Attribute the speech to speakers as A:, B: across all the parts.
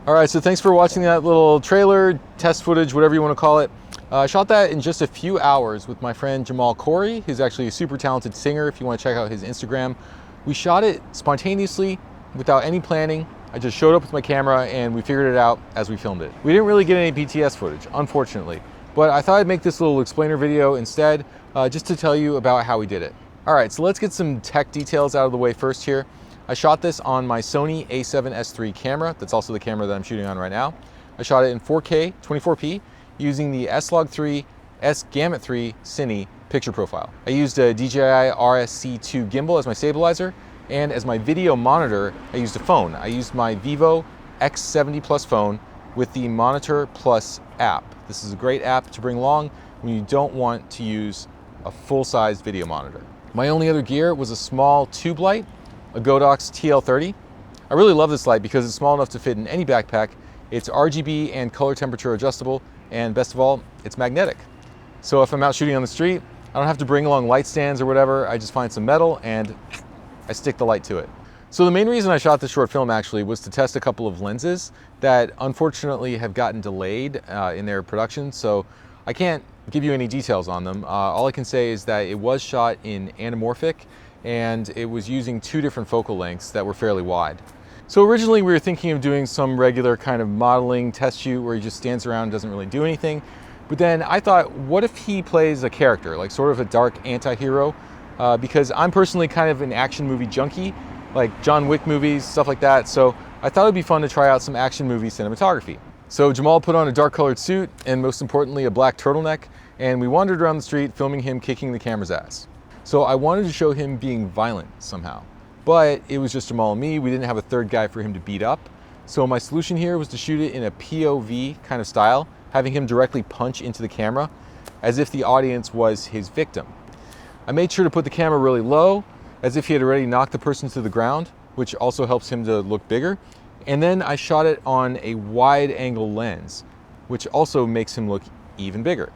A: All right, so thanks for watching that little trailer, test footage, whatever you want to call it. I shot that in just a few hours with my friend Jamal, who's actually a super talented singer if you want to check out his Instagram. We shot it spontaneously, without any planning. I just showed up with my camera and we figured it out as we filmed it. We didn't really get any BTS footage, unfortunately, but I thought I'd make this little explainer video instead, just to tell you about how we did it. All right, so let's get some tech details out of the way first here. I shot this on my Sony a7S III camera. That's also the camera that I'm shooting on right now. I shot it in 4K 24p using the S-Log3 S-Gamut3 Cine picture profile. I used a DJI RSC2 gimbal as my stabilizer, and as my video monitor, I used a phone. I used my Vivo X70 Plus phone with the Monitor Plus app. This is a great app to bring along when you don't want to use a full-size video monitor. My only other gear was a small tube light, a Godox TL30. I really love this light because it's small enough to fit in any backpack. It's RGB and color temperature adjustable, and best of all, it's magnetic. So if I'm out shooting on the street, I don't have to bring along light stands or whatever. I just find some metal and I stick the light to it. So the main reason I shot this short film actually was to test a couple of lenses that unfortunately have gotten delayed in their production, so I can't give you any details on them. All I can say is that it was shot in anamorphic and it was using two different focal lengths that were fairly wide. So originally we were thinking of doing some regular kind of modeling test shoot where he just stands around and doesn't really do anything. But then I thought, what if he plays a character, like sort of a dark anti-hero? Because I'm personally kind of an action movie junkie, like John Wick movies, stuff like that. So I thought it'd be fun to try out some action movie cinematography. So Jamal put on a dark colored suit and most importantly, a black turtleneck. And we wandered around the street filming him kicking the camera's ass. So I wanted to show him being violent somehow, but it was just Jamal and me. We didn't have a third guy for him to beat up. So my solution here was to shoot it in a POV kind of style, having him directly punch into the camera as if the audience was his victim. I made sure to put the camera really low, as if he had already knocked the person to the ground, which also helps him to look bigger. And then I shot it on a wide angle lens, which also makes him look even bigger.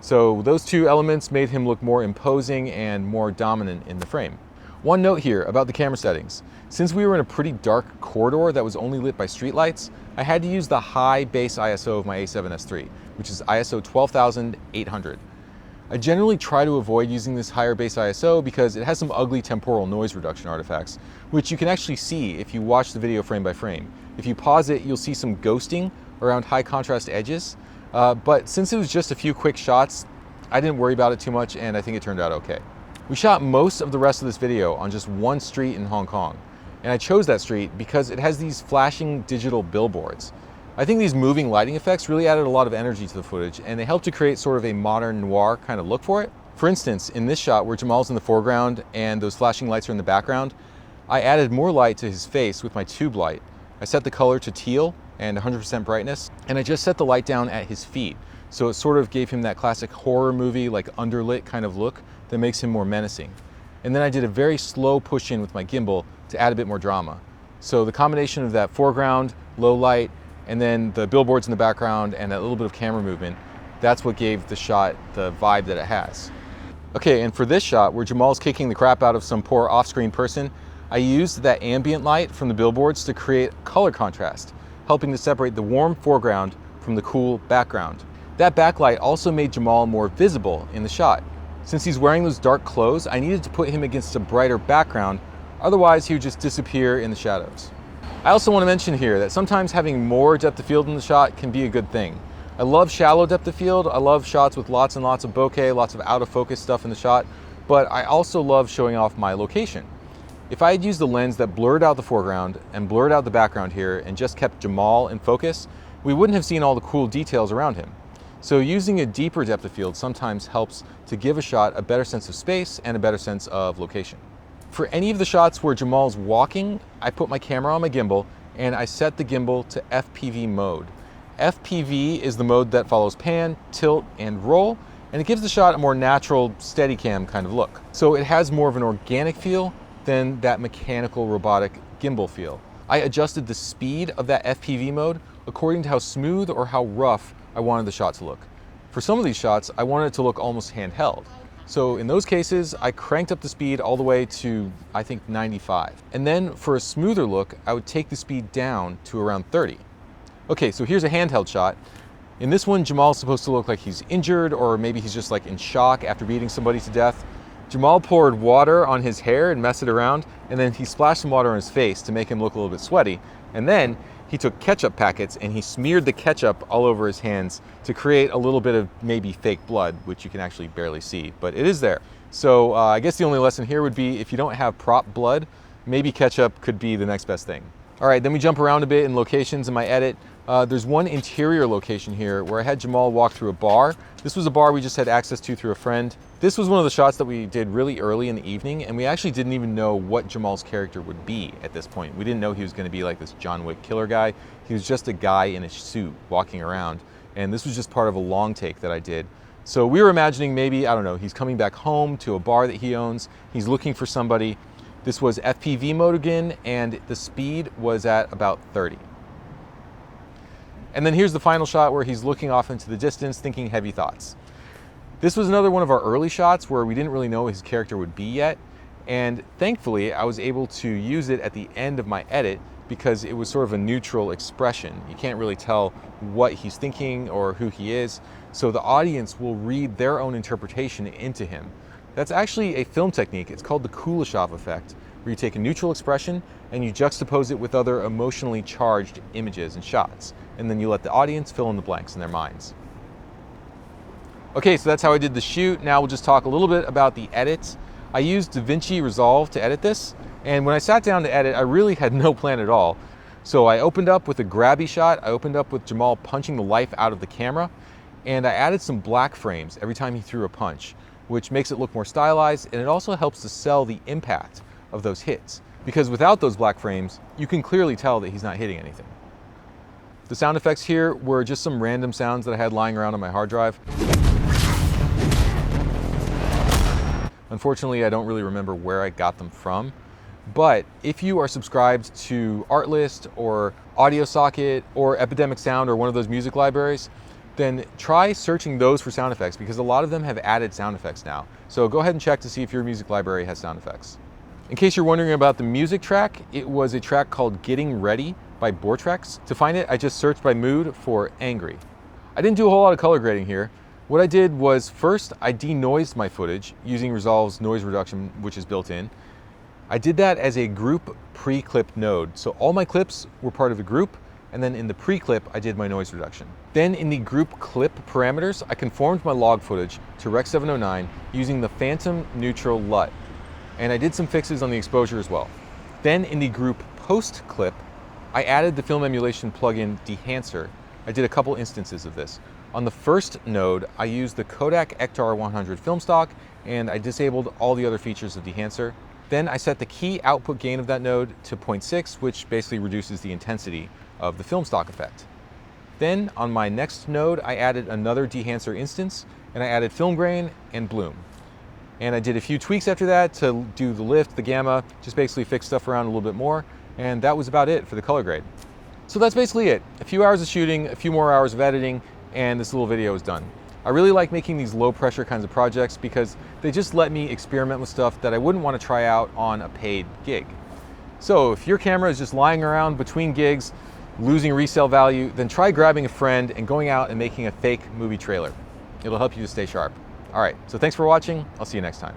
A: So those two elements made him look more imposing and more dominant in the frame. One note here about the camera settings. Since we were in a pretty dark corridor that was only lit by streetlights, I had to use the high base ISO of my a7S III, which is ISO 12,800. I generally try to avoid using this higher base ISO because it has some ugly temporal noise reduction artifacts, which you can actually see if you watch the video frame by frame. If you pause it, you'll see some ghosting around high contrast edges. But since it was just a few quick shots, I didn't worry about it too much and I think it turned out okay. We shot most of the rest of this video on just one street in Hong Kong. And I chose that street because it has these flashing digital billboards. I think these moving lighting effects really added a lot of energy to the footage and they helped to create sort of a modern noir kind of look for it. For instance, in this shot where Jamal's in the foreground and those flashing lights are in the background, I added more light to his face with my tube light. I set the color to teal and 100% brightness, and I just set the light down at his feet. So it sort of gave him that classic horror movie, like underlit kind of look that makes him more menacing. And then I did a very slow push in with my gimbal to add a bit more drama. So the combination of that foreground, low light, and then the billboards in the background and that little bit of camera movement, that's what gave the shot the vibe that it has. Okay, and for this shot where Jamal's kicking the crap out of some poor off-screen person, I used that ambient light from the billboards to create color contrast, helping to separate the warm foreground from the cool background. That backlight also made Jamal more visible in the shot. Since he's wearing those dark clothes, I needed to put him against a brighter background, otherwise he would just disappear in the shadows. I also want to mention here that sometimes having more depth of field in the shot can be a good thing. I love shallow depth of field. I love shots with lots and lots of bokeh, lots of out of focus stuff in the shot, but I also love showing off my location. If I had used the lens that blurred out the foreground and blurred out the background here and just kept Jamal in focus, we wouldn't have seen all the cool details around him. So using a deeper depth of field sometimes helps to give a shot a better sense of space and a better sense of location. For any of the shots where Jamal's walking, I put my camera on my gimbal and I set the gimbal to FPV mode. FPV is the mode that follows pan, tilt, and roll, and it gives the shot a more natural, Steadicam kind of look. So it has more of an organic feel than that mechanical, robotic gimbal feel. I adjusted the speed of that FPV mode according to how smooth or how rough I wanted the shot to look. For some of these shots, I wanted it to look almost handheld. So in those cases, I cranked up the speed all the way to, I think, 95. And then for a smoother look, I would take the speed down to around 30. Okay, so here's a handheld shot. In this one, Jamal's supposed to look like he's injured, or maybe he's just like in shock after beating somebody to death. Jamal poured water on his hair and messed it around, and then he splashed some water on his face to make him look a little bit sweaty. And then he took ketchup packets and he smeared the ketchup all over his hands to create a little bit of maybe fake blood, which you can actually barely see, but it is there. So I guess the only lesson here would be if you don't have prop blood, maybe ketchup could be the next best thing. All right, then we jump around a bit in locations in my edit. There's one interior location here where I had Jamal walk through a bar. This was a bar we just had access to through a friend. This was one of the shots that we did really early in the evening, and we actually didn't even know what Jamal's character would be at this point. We didn't know he was going to be like this John Wick killer guy. He was just a guy in a suit walking around, and this was just part of a long take that I did. So we were imagining maybe, I don't know, he's coming back home to a bar that he owns. He's looking for somebody. This was FPV mode again, and the speed was at about 30. And then here's the final shot where he's looking off into the distance, thinking heavy thoughts. This was another one of our early shots where we didn't really know what his character would be yet. And thankfully, I was able to use it at the end of my edit because it was sort of a neutral expression. You can't really tell what he's thinking or who he is. So the audience will read their own interpretation into him. That's actually a film technique. It's called the Kuleshov effect, where you take a neutral expression and you juxtapose it with other emotionally charged images and shots. And then you let the audience fill in the blanks in their minds. Okay, so that's how I did the shoot. Now we'll just talk a little bit about the edits. I used DaVinci Resolve to edit this. And when I sat down to edit, I really had no plan at all. So I opened up with a grabby shot. I opened up with Jamal punching the life out of the camera. And I added some black frames every time he threw a punch, which makes it look more stylized, and it also helps to sell the impact of those hits. Because without those black frames, you can clearly tell that he's not hitting anything. The sound effects here were just some random sounds that I had lying around on my hard drive. Unfortunately, I don't really remember where I got them from, but if you are subscribed to Artlist or Audio Socket or Epidemic Sound or one of those music libraries, then try searching those for sound effects because a lot of them have added sound effects now. So go ahead and check to see if your music library has sound effects. In case you're wondering about the music track, it was a track called Getting Ready by Bortrex. To find it, I just searched by mood for Angry. I didn't do a whole lot of color grading here. What I did was first I denoised my footage using Resolve's noise reduction, which is built in. I did that as a group pre-clip node. So all my clips were part of a group, and then in the pre-clip, I did my noise reduction. Then in the group clip parameters, I conformed my log footage to Rec. 709 using the Phantom Neutral LUT. And I did some fixes on the exposure as well. Then in the group post clip, I added the film emulation plugin Dehancer. I did a couple instances of this. On the first node, I used the Kodak Ektar 100 film stock, and I disabled all the other features of Dehancer. Then I set the key output gain of that node to 0.6, which basically reduces the intensity of the film stock effect. Then on my next node, I added another Dehancer instance, and I added film grain and bloom. And I did a few tweaks after that to do the lift, the gamma, just basically fix stuff around a little bit more, and that was about it for the color grade. So that's basically it. A few hours of shooting, a few more hours of editing, and this little video is done. I really like making these low pressure kinds of projects because they just let me experiment with stuff that I wouldn't want to try out on a paid gig. So if your camera is just lying around between gigs, losing resale value, then try grabbing a friend and going out and making a fake movie trailer. It'll help you to stay sharp. All right, so thanks for watching. I'll see you next time.